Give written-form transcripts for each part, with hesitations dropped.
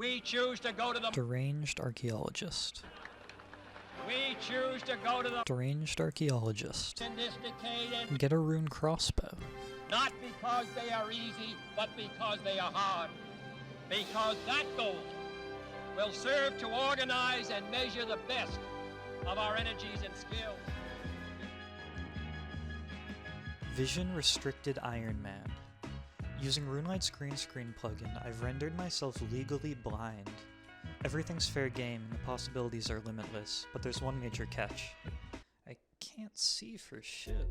We choose to go to the Deranged Archaeologist. We choose to go to the Deranged Archaeologist. sophisticated, Get a rune crossbow. not because they are easy, but because they are hard. Because that goal will serve to organize and measure the best of our energies and skills. Vision Restricted Ironman. Using RuneLight's green screen plugin, I've rendered myself legally blind. Everything's fair game and the possibilities are limitless, but there's one major catch. I can't see for shit.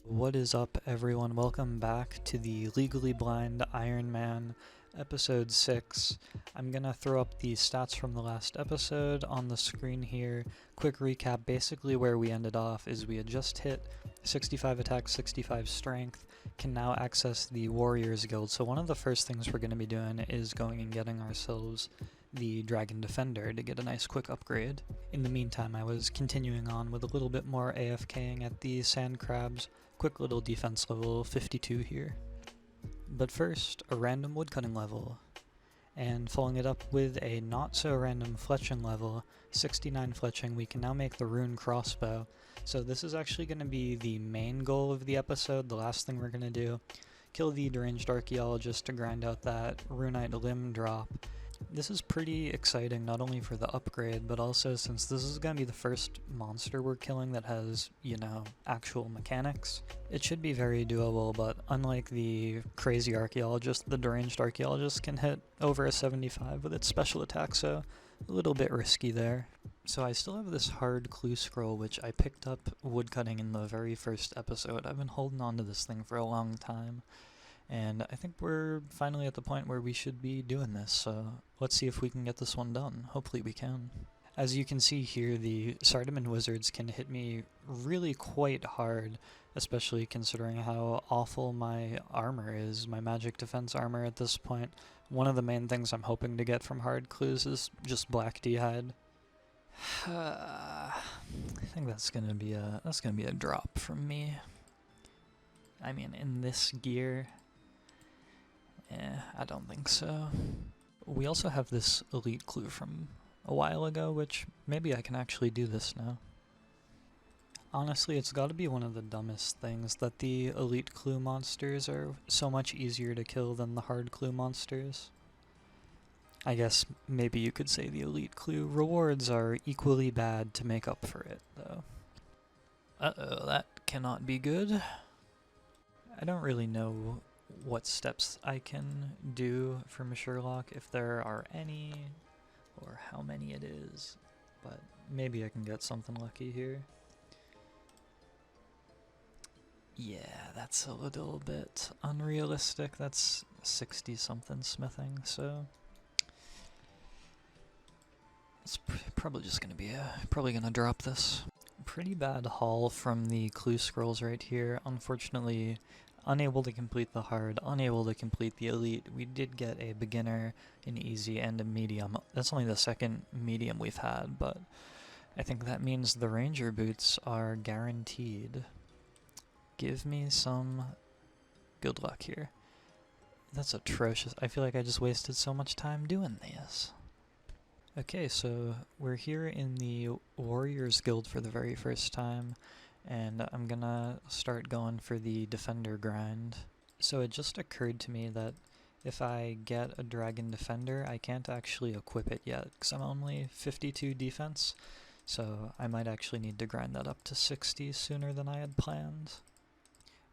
What is up, everyone? Welcome back to the Legally Blind Iron Man episode 6. I'm gonna throw up the stats from the last episode on the screen here. Quick recap, basically where we ended off is we had just hit 65 attack, 65 strength, can now access the Warriors Guild. So one of the first things we're going to be doing is going and getting ourselves the Dragon Defender to get a nice quick upgrade. In the meantime, I was continuing on with a little bit more AFKing at the Sand Crabs. Quick little defense level, 52 here. But first, a random woodcutting level, and following it up with a not so random fletching level, 69 fletching. We can now make the rune crossbow. So this is actually going to be the main goal of the episode. The last thing we're going to do, kill the Deranged Archaeologist to grind out that runite limb drop. This is pretty exciting, not only for the upgrade, but also since this is going to be the first monster we're killing that has, actual mechanics. It should be very doable, but unlike the crazy archaeologist, the Deranged Archaeologist can hit over a 75 with its special attack, so a little bit risky there. So I still have this hard clue scroll, which I picked up woodcutting in the very first episode. I've been holding on to this thing for a long time. And I think we're finally at the point where we should be doing this, so let's see if we can get this one done. Hopefully we can. As you can see here, the Sardaman wizards can hit me really quite hard, especially considering how awful my armor is, my magic defense armor at this point. One of the main things I'm hoping to get from hard clues is just black d'hide. I think that's gonna be a drop from me. I mean, in this gear, I don't think so. We also have this elite clue from a while ago, which maybe I can actually do this now. Honestly, it's gotta be one of the dumbest things that the elite clue monsters are so much easier to kill than the hard clue monsters. I guess maybe you could say the elite clue rewards are equally bad to make up for it, though. Uh-oh, that cannot be good. I don't really know what steps I can do from Sherlock, if there are any, or how many it is, but maybe I can get something lucky here. Yeah, that's a little bit unrealistic. That's 60-something smithing, so it's probably just gonna be probably gonna drop this. Pretty bad haul from the clue scrolls right here. Unfortunately, unable to complete the hard, unable to complete the elite. We did get a beginner, an easy, and a medium. That's only the second medium we've had, but I think that means the ranger boots are guaranteed. Give me some good luck here. That's atrocious. I feel like I just wasted so much time doing these. Okay, so we're here in the Warriors Guild for the very first time, and I'm gonna start going for the Defender grind. So it just occurred to me that if I get a Dragon Defender, I can't actually equip it yet, because I'm only 52 defense, so I might actually need to grind that up to 60 sooner than I had planned.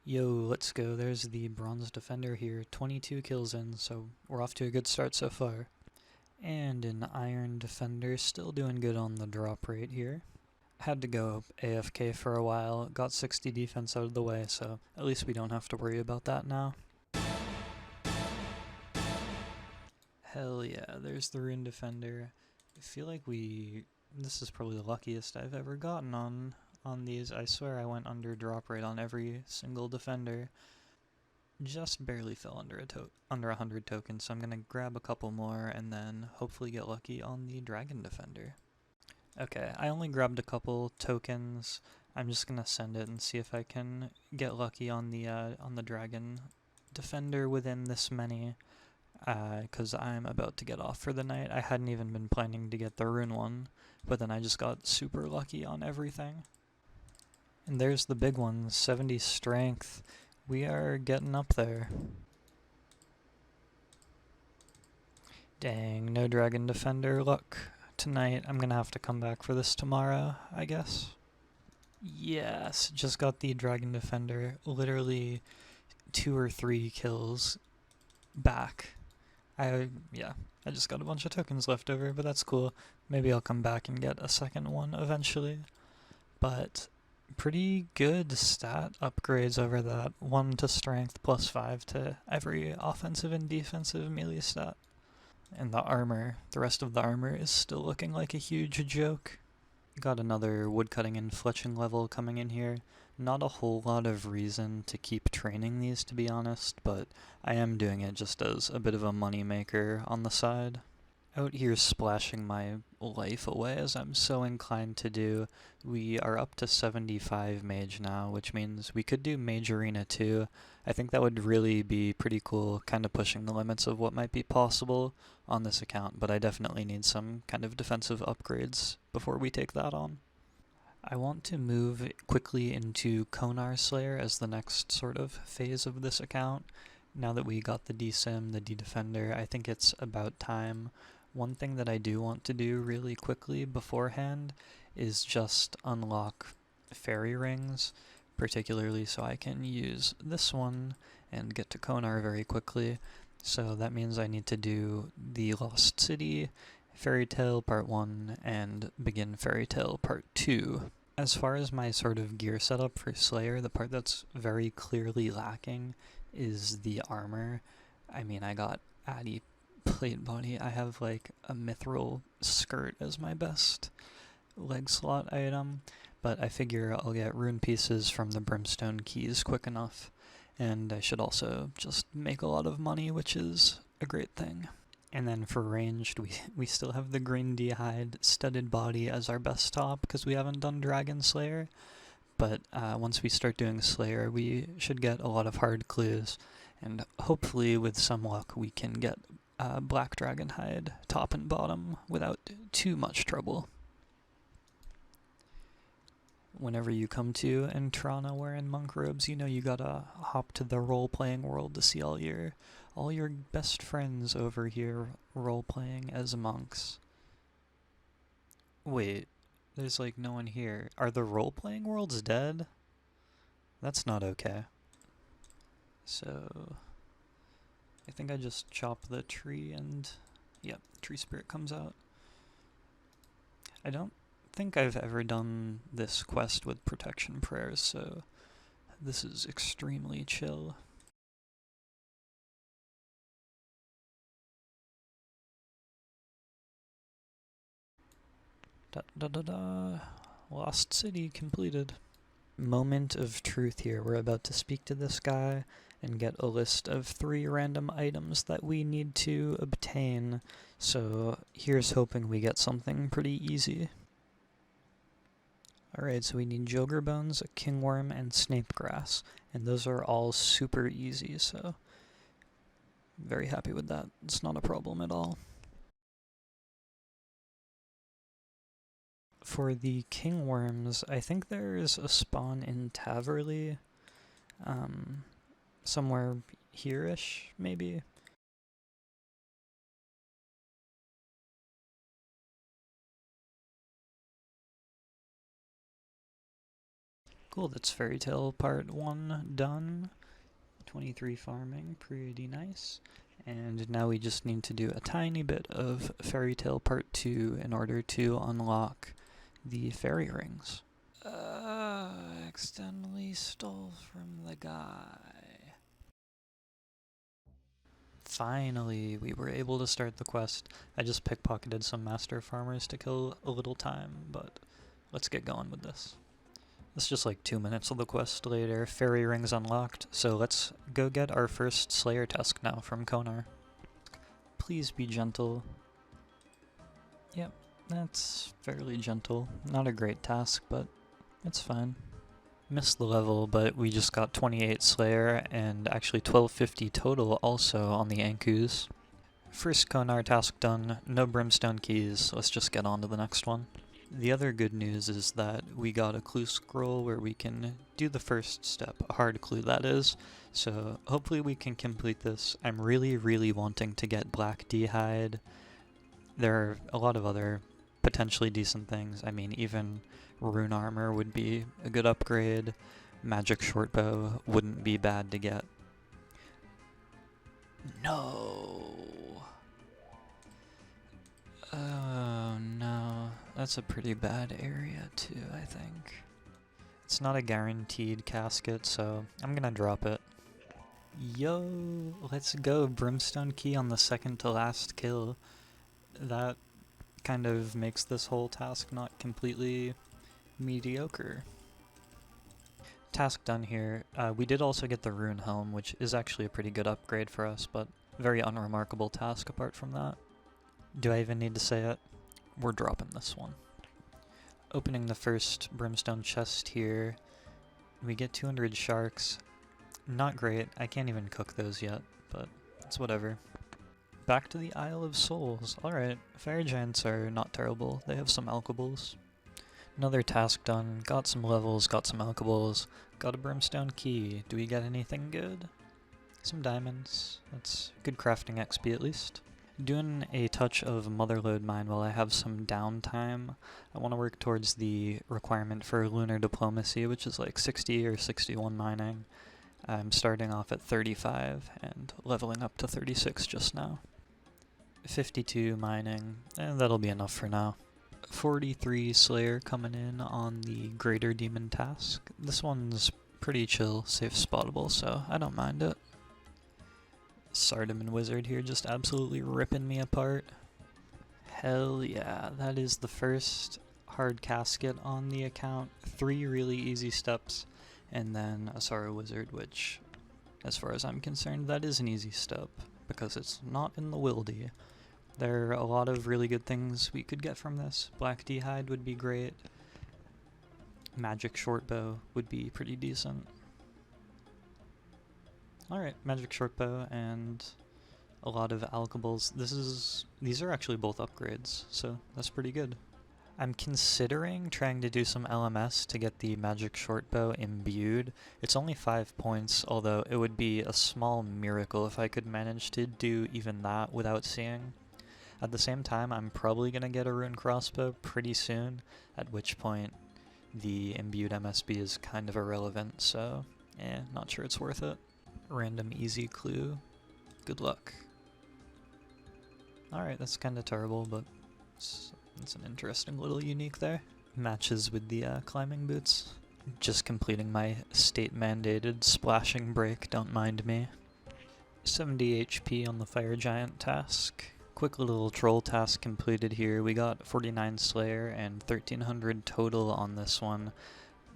Yo, let's go. There's the Bronze Defender here, 22 kills in, so we're off to a good start so far. And an Iron Defender, still doing good on the drop rate here. Had to go AFK for a while, got 60 defense out of the way, so at least we don't have to worry about that now. Hell yeah, there's the Rune Defender. I feel like this is probably the luckiest I've ever gotten on these. I swear I went under drop rate on every single defender. Just barely fell under 100 tokens, so I'm gonna grab a couple more and then hopefully get lucky on the Dragon Defender. Okay, I only grabbed a couple tokens. I'm just gonna send it and see if I can get lucky on the Dragon defender within this many, because I'm about to get off for the night. I hadn't even been planning to get the rune one, but then I just got super lucky on everything. And there's the big one, 70 strength. We are getting up there. Dang, no dragon defender. Look, tonight I'm gonna have to come back for this tomorrow, I guess. Yes, just got the dragon defender. Literally 2 or 3 kills back. I just got a bunch of tokens left over, but that's cool. Maybe I'll come back and get a second one eventually. But pretty good stat upgrades over that. 1 to strength plus 5 to every offensive and defensive melee stat. And the armor, the rest of the armor is still looking like a huge joke. Got another woodcutting and fletching level coming in here. Not a whole lot of reason to keep training these, to be honest, but I am doing it just as a bit of a money maker on the side. Out here splashing my life away as I'm so inclined to do. We are up to 75 mage now, which means we could do mage arena too. I think that would really be pretty cool, kind of pushing the limits of what might be possible on this account, but I definitely need some kind of defensive upgrades before we take that on. I want to move quickly into Konar Slayer as the next sort of phase of this account. Now that we got the D-Sim, the D-Defender, I think it's about time. One thing that I do want to do really quickly beforehand is just unlock fairy rings, particularly so I can use this one and get to Konar very quickly. So that means I need to do the Lost City, Fairy Tale Part 1, and begin Fairy Tale Part 2. As far as my sort of gear setup for Slayer, the part that's very clearly lacking is the armor. I mean, I got Addy plate body. I have like a mithril skirt as my best leg slot item, but I figure I'll get rune pieces from the brimstone keys quick enough, and I should also just make a lot of money, which is a great thing. And then for ranged, we still have the green d'hide studded body as our best top because we haven't done Dragon Slayer, but once we start doing Slayer, we should get a lot of hard clues, and hopefully with some luck we can get black dragon hide top and bottom without too much trouble. Whenever you come to Entrana wearing monk robes, you know you gotta hop to the role-playing world to see all your best friends over here role-playing as monks. Wait, there's like no one here. Are the role-playing worlds dead? That's not okay. So I think I just chop the tree and yep, tree spirit comes out. I don't think I've ever done this quest with protection prayers, so this is extremely chill. Lost City completed. Moment of truth here. We're about to speak to this guy and get a list of 3 random items that we need to obtain. So here's hoping we get something pretty easy. Alright, so we need Jogger Bones, a Kingworm, and Snape Grass. And those are all super easy, so very happy with that. It's not a problem at all. For the Kingworms, I think there's a spawn in Taverley, somewhere here-ish, maybe? Cool, that's Fairy Tale Part 1 done. 23 farming, pretty nice. And now we just need to do a tiny bit of Fairy Tale Part 2 in order to unlock the fairy rings. Accidentally stole from the guy. Finally, we were able to start the quest. I just pickpocketed some master farmers to kill a little time, but let's get going with this. It's just like 2 minutes of the quest later. Fairy rings unlocked, so let's go get our first Slayer task now from Konar. Please be gentle. Yep, that's fairly gentle. Not a great task, but it's fine. Missed the level, but we just got 28 Slayer and actually 1250 total also on the Ankus. First Konar task done, no brimstone keys, let's just get on to the next one. The other good news is that we got a clue scroll where we can do the first step, a hard clue that is, so hopefully we can complete this. I'm really wanting to get black D-hide. There are a lot of other potentially decent things. I mean, even rune armor would be a good upgrade. Magic shortbow wouldn't be bad to get. No! Oh no, that's a pretty bad area too, I think. It's not a guaranteed casket, so I'm gonna drop it. Yo, let's go, brimstone key on the second to last kill. That kind of makes this whole task not completely mediocre. Task done here. We did also get the rune helm, which is actually a pretty good upgrade for us, but very unremarkable task apart from that. Do I even need to say it? We're dropping this one. Opening the first brimstone chest here. We get 200 sharks. Not great. I can't even cook those yet, but it's whatever. Back to the Isle of Souls. Alright, fire giants are not terrible. They have some alkables. Another task done. Got some levels, got some alkables. Got a brimstone key. Do we get anything good? Some diamonds. That's good crafting XP at least. Doing a touch of motherlode mine while I have some downtime. I want to work towards the requirement for lunar diplomacy, which is like 60 or 61 mining. I'm starting off at 35 and leveling up to 36 just now. 52 mining, and that'll be enough for now. 43 Slayer coming in on the Greater Demon task. This one's pretty chill, safe spottable, so I don't mind it. Sardaman Wizard here just absolutely ripping me apart. Hell yeah, that is the first hard casket on the account. 3 really easy steps, and then a Sorrow Wizard, which, as far as I'm concerned, that is an easy step, because it's not in the Wildy. There are a lot of really good things we could get from this. Black D-hide would be great. Magic shortbow would be pretty decent. Alright, magic shortbow and a lot of alkables. These are actually both upgrades, so that's pretty good. I'm considering trying to do some LMS to get the magic shortbow imbued. It's only 5 points, although it would be a small miracle if I could manage to do even that without seeing. At the same time, I'm probably going to get a rune crossbow pretty soon, at which point the imbued MSB is kind of irrelevant, so not sure it's worth it. Random easy clue. Good luck. Alright, that's kinda terrible, but it's an interesting little unique there. Matches with the climbing boots. Just completing my state-mandated splashing break, don't mind me. 70 HP on the fire giant task. Quick little troll task completed here. We got 49 Slayer and 1300 total on this one.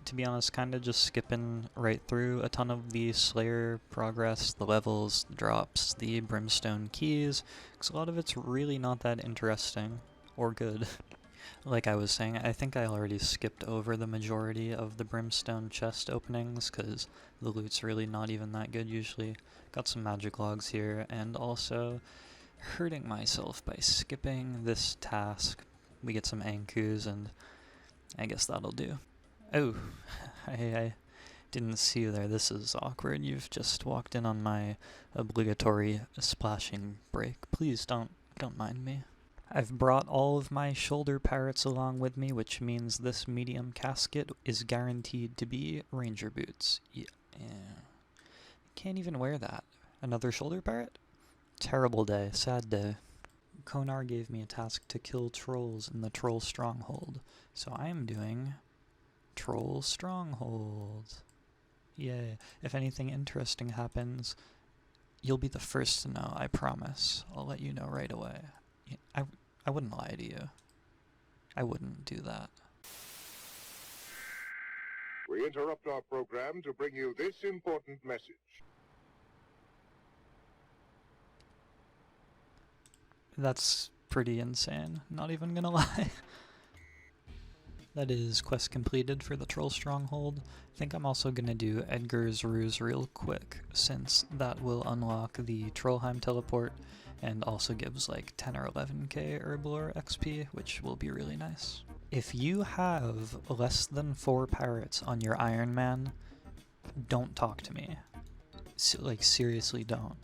To be honest, kinda just skipping right through a ton of the Slayer progress, the levels, the drops, the brimstone keys, because a lot of it's really not that interesting, or good. Like I was saying, I think I already skipped over the majority of the brimstone chest openings, because the loot's really not even that good usually. Got some magic logs here, and also hurting myself by skipping this task. We get some Ankus, and I guess that'll do. Oh, I didn't see you there. This is awkward. You've just walked in on my obligatory splashing break. Please don't mind me. I've brought all of my shoulder parrots along with me, which means this medium casket is guaranteed to be ranger boots. Yeah. Can't even wear that. Another shoulder parrot? Terrible day. Sad day. Konar gave me a task to kill trolls in the troll stronghold, so I am doing Troll Stronghold. Yay. If anything interesting happens, you'll be the first to know, I promise. I'll let you know right away. I wouldn't lie to you. I wouldn't do that. We interrupt our program to bring you this important message. That's pretty insane. Not even gonna lie. That is quest completed for the Troll Stronghold. I think I'm also going to do Edgar's Ruse real quick, since that will unlock the Trollheim teleport and also gives like 10 or 11k Herblore XP, which will be really nice. If you have less than 4 parrots on your Iron Man, don't talk to me. Like, seriously don't.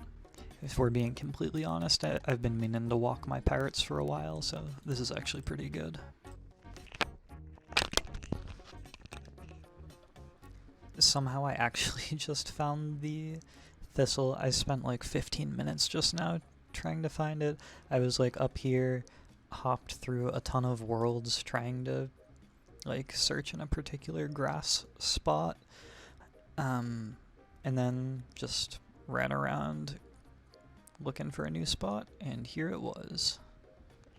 If we're being completely honest, I've been meaning to walk my parrots for a while, so this is actually pretty good. Somehow I actually just found the thistle. I spent like 15 minutes just now trying to find it. I was like up here, hopped through a ton of worlds trying to like search in a particular grass spot, and then just ran around looking for a new spot, and here it was.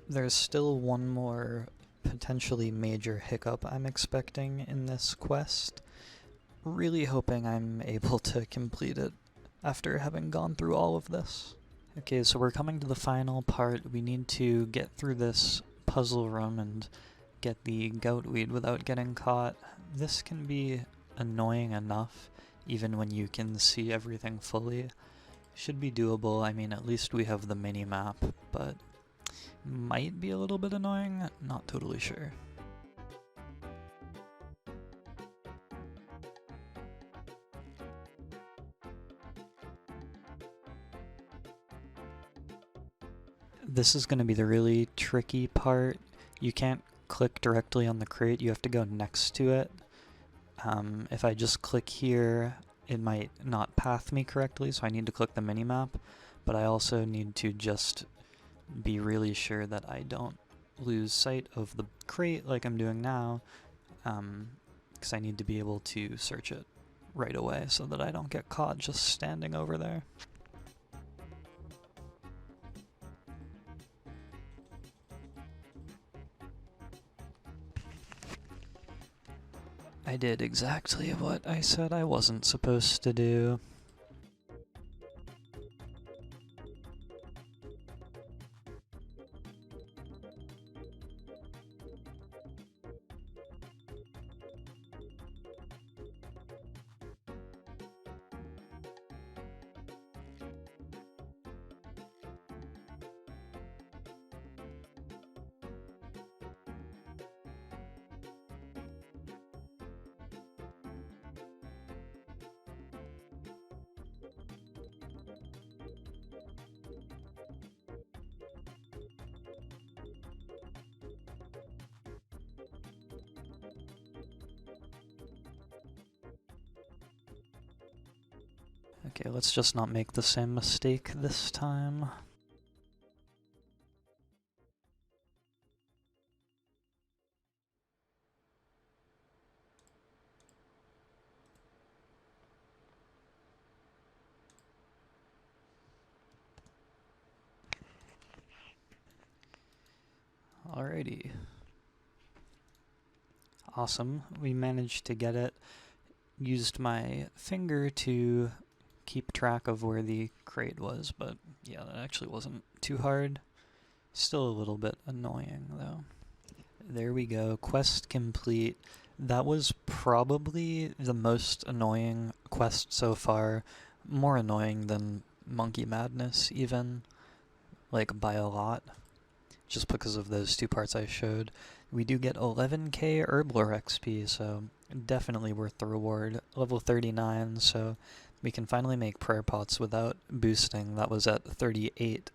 There's still one more potentially major hiccup I'm expecting in this quest. Really hoping I'm able to complete it after having gone through all of this. Okay, so we're coming to the final part. We need to get through this puzzle room and get the goatweed without getting caught. This can be annoying enough, even when you can see everything fully. Should be doable. I mean, at least we have the mini-map, but might be a little bit annoying, not totally sure. This is going to be the really tricky part. You can't click directly on the crate, you have to go next to it. If I just click here, it might not path me correctly, so I need to click the minimap, but I also need to just be really sure that I don't lose sight of the crate like I'm doing now, because I need to be able to search it right away so that I don't get caught just standing over there. I did exactly what I said I wasn't supposed to do. Okay, let's just not make the same mistake this time. Alrighty. Awesome, we managed to get it. Used my finger to keep track of where the crate was, but yeah, that actually wasn't too hard. Still a little bit annoying, though. There we go, quest complete. That was probably the most annoying quest so far. More annoying than Monkey Madness, even. Like, by a lot. Just because of those two parts I showed. We do get 11k Herblore XP, so definitely worth the reward. Level 39, so we can finally make prayer pots without boosting. That was at 38,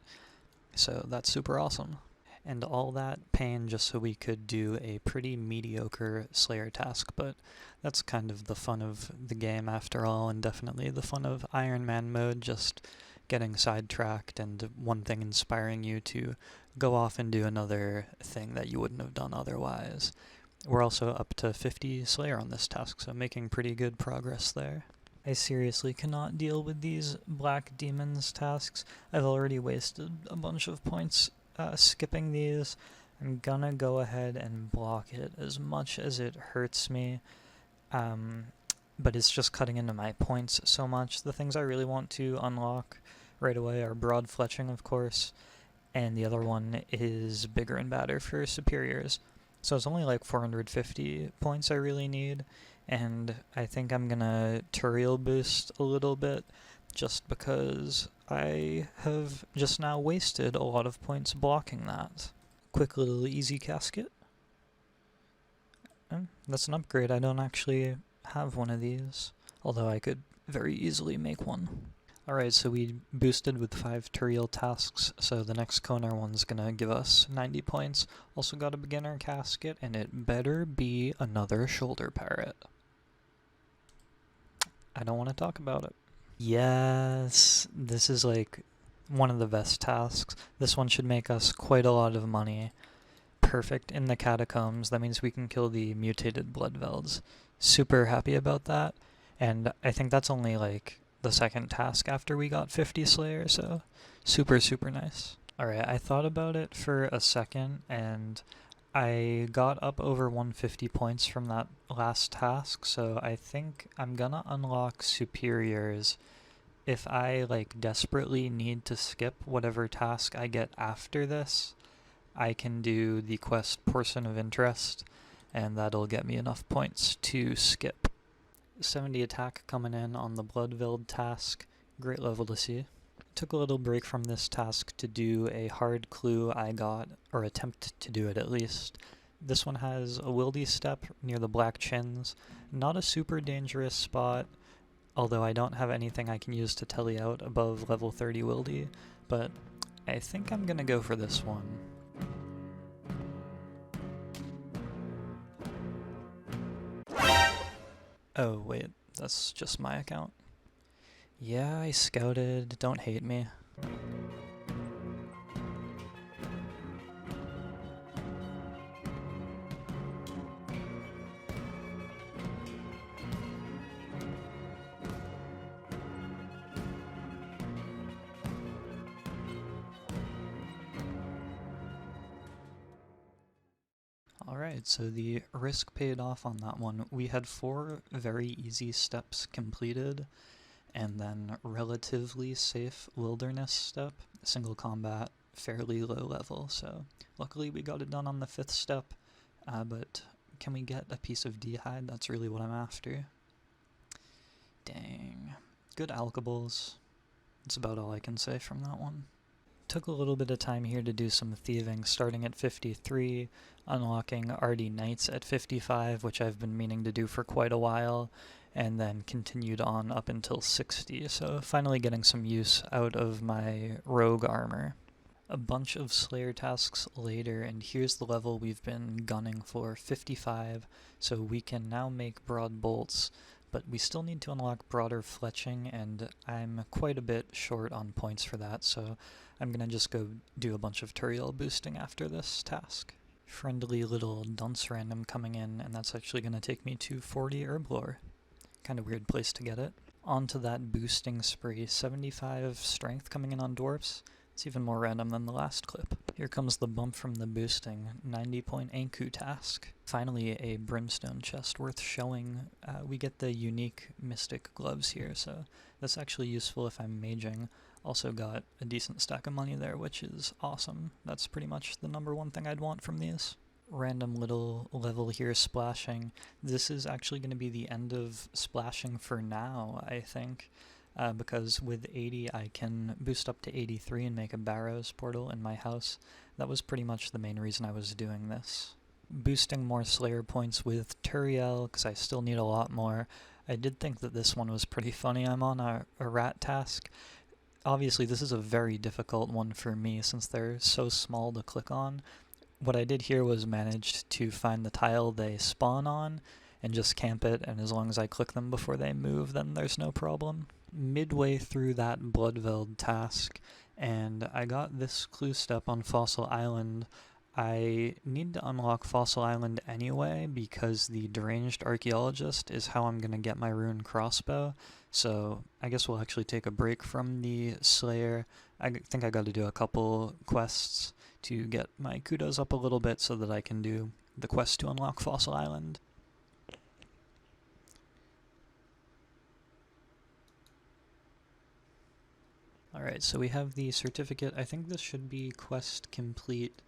so that's super awesome. And all that pain just so we could do a pretty mediocre Slayer task, but that's kind of the fun of the game after all, and definitely the fun of Iron Man mode, just getting sidetracked and one thing inspiring you to go off and do another thing that you wouldn't have done otherwise. We're also up to 50 Slayer on this task, so making pretty good progress there. I seriously cannot deal with these Black Demons tasks. I've already wasted a bunch of points skipping these. I'm gonna go ahead and block it as much as it hurts me, but it's just cutting into my points so much. The things I really want to unlock right away are Broad Fletching, of course, and the other one is Bigger and Badder for Superiors. So it's only like 450 points I really need, and I think I'm gonna Turiel boost a little bit, just because I have just now wasted a lot of points blocking that. Quick little easy casket. That's an upgrade. I don't actually have one of these, although I could very easily make one. Alright, so we boosted with 5 Turiel tasks, so the next Konar one's gonna give us 90 points. Also got a beginner casket, and it better be another shoulder parrot. I don't want to talk about it. Yes, this is like one of the best tasks. This one should make us quite a lot of money. Perfect in the catacombs. That means we can kill the mutated bloodvelds. Super happy about that. And I think that's only like the second task after we got 50 Slayer, so super, super nice. Alright, I thought about it for a second, and I got up over 150 points from that last task, so I think I'm gonna unlock superiors if I like desperately need to skip whatever task I get after this. I can do the quest Person of Interest, and that'll get me enough points to skip. 70 attack coming in on the Bloodveld task. Great level to see. Took a little break from this task to do a hard clue I got, or attempt to do it at least. This one has a wildy step near the black chins. Not a super dangerous spot, although I don't have anything I can use to telly out above level 30 wildy, but I think I'm gonna go for this one. Oh wait, that's just my account. Yeah, I scouted, don't hate me. Alright, so the risk paid off on that one. We had 4 very easy steps completed, and then relatively safe wilderness step, single combat, fairly low level, so luckily we got it done on the 5th step, but can we get a piece of D-hide? That's really what I'm after. Dang. Good alkables. That's about all I can say from that one. Took a little bit of time here to do some thieving, starting at 53, unlocking RD Knights at 55, which I've been meaning to do for quite a while, and then continued on up until 60, so finally getting some use out of my rogue armor. A bunch of Slayer tasks later, and here's the level we've been gunning for, 55, so we can now make broad bolts, but we still need to unlock broader fletching, and I'm quite a bit short on points for that, so I'm gonna just go do a bunch of Turiel boosting after this task. Friendly little dunce random coming in, and that's actually gonna take me to 40 Herblore. Kind of weird place to get it. Onto that boosting spree, 75 strength coming in on dwarfs. It's even more random than the last clip. Here comes the bump from the boosting, 90-point Anku task. Finally a brimstone chest worth showing. We get the unique mystic gloves here, so that's actually useful if I'm maging. Also got a decent stack of money there, which is awesome. That's pretty much the #1 thing I'd want from these. Random little level here splashing. This is actually going to be the end of splashing for now, I think. Because with 80 I can boost up to 83 and make a Barrows portal in my house. That was pretty much the main reason I was doing this. Boosting more Slayer points with Turiel, because I still need a lot more. I did think that this one was pretty funny. I'm on a rat task. Obviously this is a very difficult one for me since they're so small to click on. What I did here was managed to find the tile they spawn on and just camp it, and as long as I click them before they move, then there's no problem. Midway through that Bloodveld task, and I got this clue step on Fossil Island. I need to unlock Fossil Island anyway because the Deranged Archaeologist is how I'm going to get my rune crossbow, so I guess we'll actually take a break from the Slayer. I think I got to do a couple quests to get my kudos up a little bit so that I can do the quest to unlock Fossil Island. Alright, so we have the certificate. I think this should be quest complete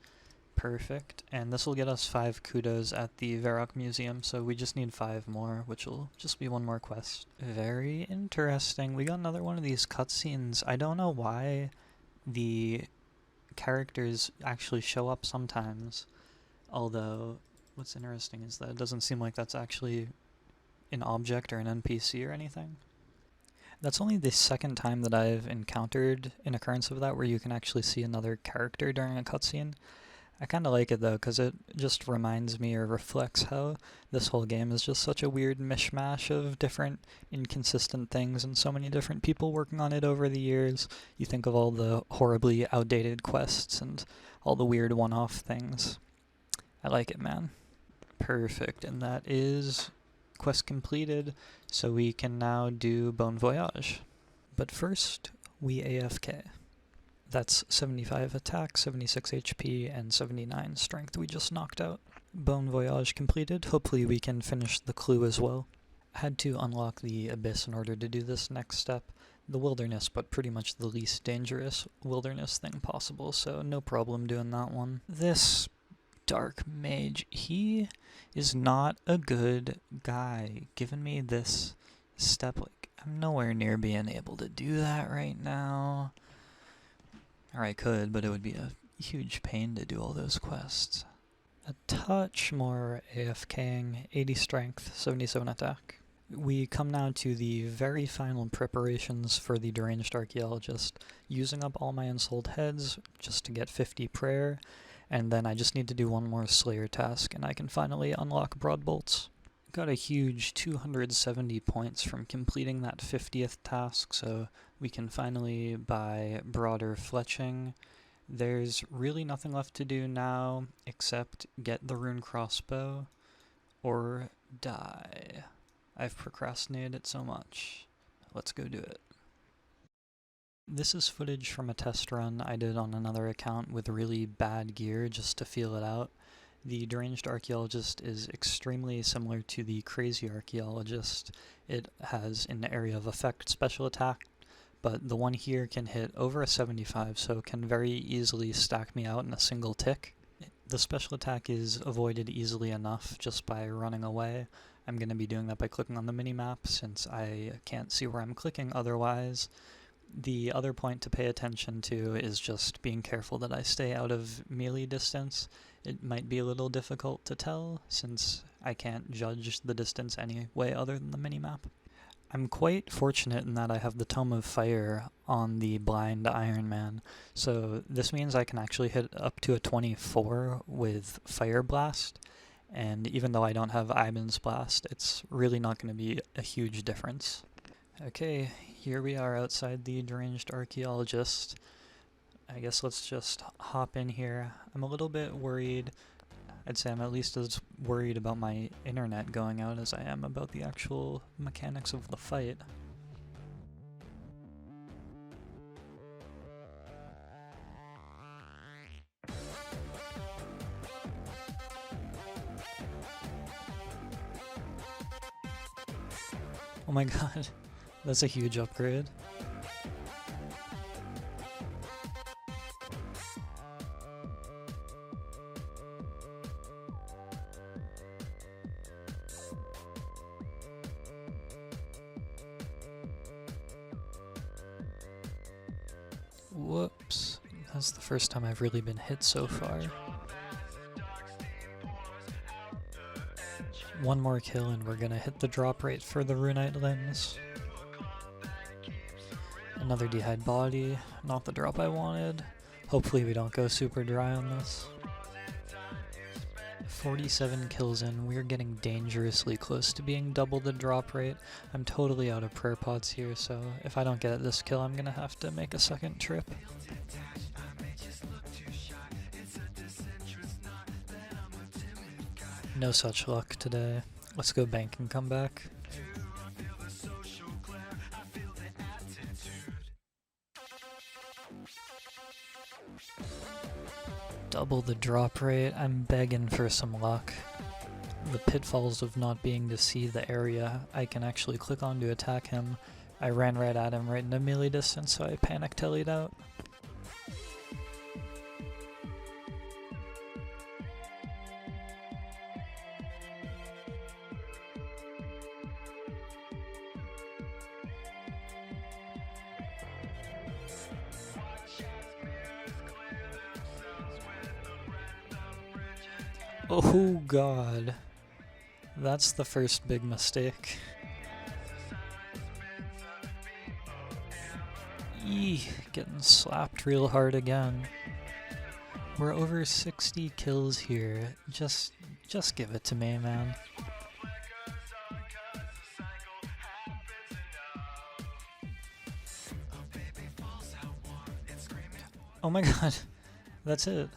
Perfect, and this will get us 5 kudos at the Varrock Museum, so we just need 5 more, which will just be one more quest. Very interesting. We got another one of these cutscenes. I don't know why the characters actually show up sometimes, although what's interesting is that it doesn't seem like that's actually an object or an NPC or anything. That's only the second time that I've encountered an occurrence of that where you can actually see another character during a cutscene. I kind of like it though, because it just reminds me or reflects how this whole game is just such a weird mishmash of different inconsistent things and so many different people working on it over the years. You think of all the horribly outdated quests and all the weird one-off things. I like it, man. Perfect, and that is quest completed, so we can now do Bon Voyage. But first, we AFK. That's 75 attack, 76 HP, and 79 strength we just knocked out. Bon Voyage completed. Hopefully we can finish the clue as well. I had to unlock the Abyss in order to do this next step. The wilderness, but pretty much the least dangerous wilderness thing possible, so no problem doing that one. This Dark Mage, he is not a good guy. Giving me this step, like, I'm nowhere near being able to do that right now. Or I could, but it would be a huge pain to do all those quests. A touch more AFKing, 80 strength, 77 attack. We come now to the very final preparations for the Deranged Archaeologist, using up all my ensouled heads just to get 50 prayer, and then I just need to do one more Slayer task and I can finally unlock Broad Bolts. Got a huge 270 points from completing that 50th task, so we can finally buy Broader Fletching. There's really nothing left to do now except get the Rune Crossbow or die. I've procrastinated it so much. Let's go do it. This is footage from a test run I did on another account with really bad gear just to feel it out. The Deranged Archaeologist is extremely similar to the Crazy Archaeologist. It has an area of effect special attack, but the one here can hit over a 75, so can very easily stack me out in a single tick. The special attack is avoided easily enough just by running away. I'm going to be doing that by clicking on the minimap since I can't see where I'm clicking otherwise. The other point to pay attention to is just being careful that I stay out of melee distance. It might be a little difficult to tell since I can't judge the distance any way other than the minimap. I'm quite fortunate in that I have the Tome of Fire on the Blind Ironman, so this means I can actually hit up to a 24 with Fire Blast, and even though I don't have Ivan's Blast, it's really not going to be a huge difference. Okay, here we are outside the Deranged Archaeologist. I guess let's just hop in here. I'm a little bit worried. I'd say I'm at least as worried about my internet going out as I am about the actual mechanics of the fight. Oh my god, that's a huge upgrade. Whoops, that's the first time I've really been hit so far. One more kill and we're gonna hit the drop rate for the Runite limbs. Another dehyde body, not the drop I wanted. Hopefully we don't go super dry on this. 47 kills in, we're getting dangerously close to being double the drop rate. I'm totally out of prayer pods here, so if I don't get this kill, I'm gonna have to make a second trip. No such luck today. Let's go bank and come back. Double the drop rate. I'm begging for some luck. The pitfalls of not being to see the area I can actually click on to attack him. I ran right at him right into melee distance, so I panic tellied out. Oh god. That's the first big mistake. Eee, getting slapped real hard again. We're over 60 kills here. Just give it to me, man. Oh my god, that's it.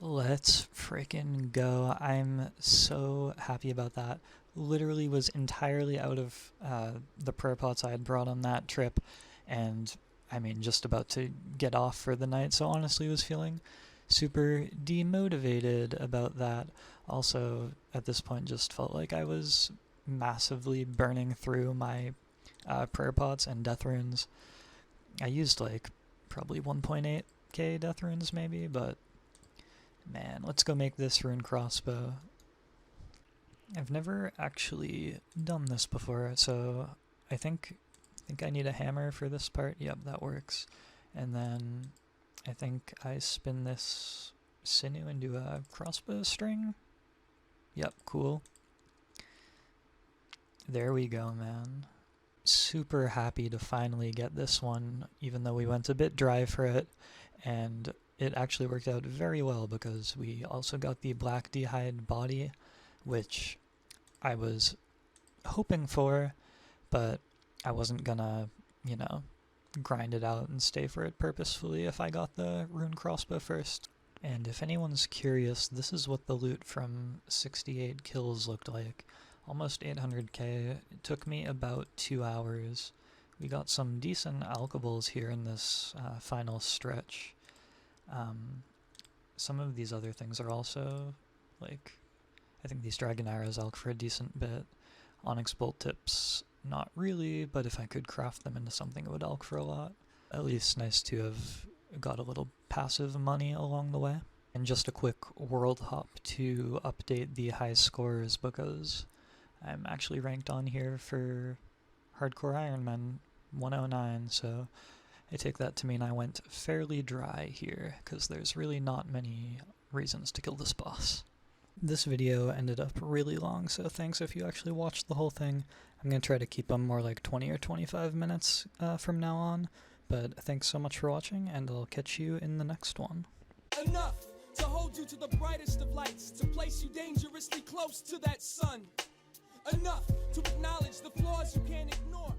Let's freaking go. I'm so happy about that. Literally was entirely out of the prayer pots I had brought on that trip, and I mean just about to get off for the night, so honestly was feeling super demotivated about that. Also, at this point just felt like I was massively burning through my prayer pots and death runes. I used like probably 1.8k death runes maybe, but man, let's go make this rune crossbow. I've never actually done this before, so I think I need a hammer for this part. Yep, that works. And then I think I spin this sinew into a crossbow string. Yep, cool. There we go, man. Super happy to finally get this one, even though we went a bit dry for it, and it actually worked out very well because we also got the black d'hide body, which I was hoping for, but I wasn't gonna, you know, grind it out and stay for it purposefully if I got the rune crossbow first. And if anyone's curious, this is what the loot from 68 kills looked like. Almost 800k. It took me about 2 hours. We got some decent alkables here in this final stretch. Some of these other things are also, like, I think these dragon arrows alk for a decent bit. Onyx bolt tips, not really, but if I could craft them into something, it would alk for a lot. At least nice to have got a little passive money along the way. And just a quick world hop to update the high scores, because I'm actually ranked on here for Hardcore Ironman 109, so I take that to mean I went fairly dry here, because there's really not many reasons to kill this boss. This video ended up really long, so thanks if you actually watched the whole thing. I'm going to try to keep them more like 20 or 25 minutes from now on, but thanks so much for watching, and I'll catch you in the next one. Enough to hold you to the brightest of lights, to place you dangerously close to that sun. Enough to acknowledge the flaws you can't ignore.